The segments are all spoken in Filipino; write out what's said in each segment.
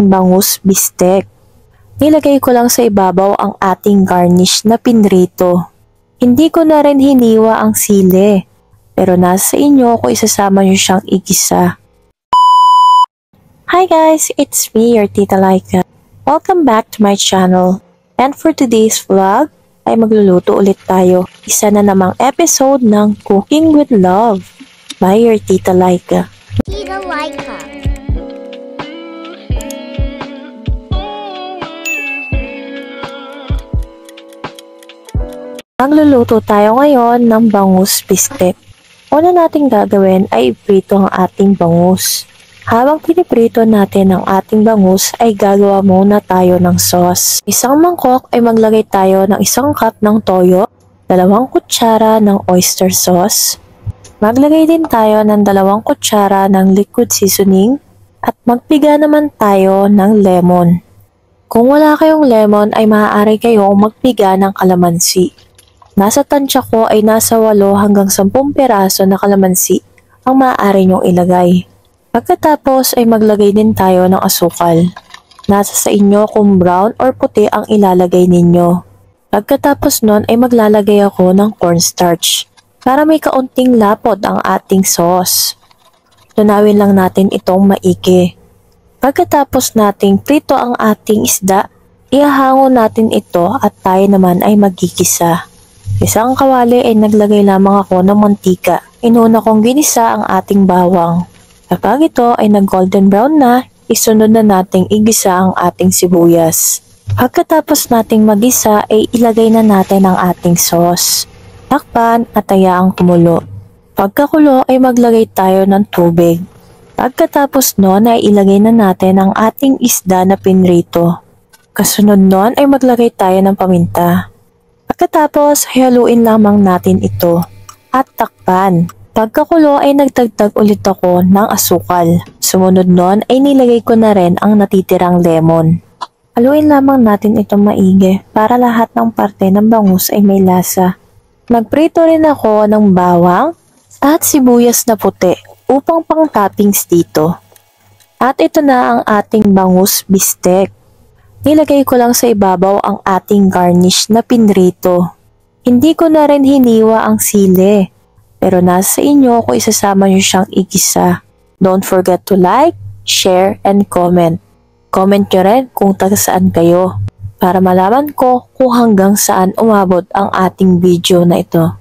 bangus bistek. Nilagay ko lang sa ibabaw ang ating garnish na pinrito. Hindi ko na rin hiniwa ang sili, pero nasa inyo kung isasama nyo siyang igisa. Hi guys, it's me, your Tita Laika. Welcome back to my channel. And for today's vlog, ay magluluto ulit tayo. Isa na namang episode ng Cooking with Love by your Tita Laika. Tita Laika. Magluluto tayo ngayon ng bangus bistek. Una nating gagawin ay iprito ang ating bangus. Habang piniprito natin ang ating bangus ay gagawa muna tayo ng sauce. Isang mangkok ay maglagay tayo ng 1 cup ng toyo, 2 kutsara ng oyster sauce. Maglagay din tayo ng 2 kutsara ng liquid seasoning at magpiga naman tayo ng lemon. Kung wala kayong lemon ay maaari kayong magpiga ng kalamansi. Nasa tansya ko ay nasa 8 hanggang 10 piraso na kalamansi ang maaari nyong ilagay. Pagkatapos ay maglagay din tayo ng asukal. Nasa sa inyo kung brown or puti ang ilalagay ninyo. Pagkatapos nun ay maglalagay ako ng cornstarch para may kaunting lapot ang ating sauce. Tunawin lang natin itong maigi. Pagkatapos nating prito ang ating isda, ihahango natin ito at tayo naman ay magigisa. Isang kawali ay naglagay lamang ako ng mantika. Inuna kong ginisa ang ating bawang. Kapag ito ay nag-golden brown na, isunod na nating igisa ang ating sibuyas. Pagkatapos nating magisa ay ilagay na natin ang ating sauce. Takpan at hayaang kumulo. Pagkakulo ay maglagay tayo ng tubig. Pagkatapos nun ay ilagay na natin ang ating isda na pinrito. Kasunod nun ay maglagay tayo ng paminta. Pagkatapos, haluin lamang natin ito at takpan. Pagkakulo ay nagdagdag ulit ako ng asukal. Sumunod nun ay nilagay ko na rin ang natitirang lemon. Haluin lamang natin ito maigi para lahat ng parte ng bangus ay may lasa. Nagprito rin ako ng bawang at sibuyas na puti upang pang-toppings dito. At ito na ang ating bangus bistek. Nilagay ko lang sa ibabaw ang ating garnish na pinrito. Hindi ko na rin hiniwa ang sili, pero nasa inyo kung isasama nyo siyang igisa. Don't forget to like, share, and comment. Comment nyo rin kung taga saan kayo para malaman ko kung hanggang saan umabot ang ating video na ito.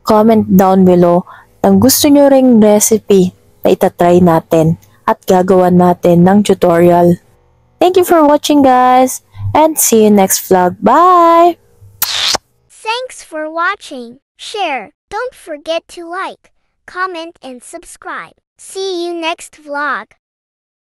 Comment down below kung gusto nyo ring recipe na itatry natin at gagawa natin ng tutorial. Thank you for watching guys and see you next vlog. Bye! Thanks for watching. Share. Don't forget to like, comment and subscribe. See you next vlog.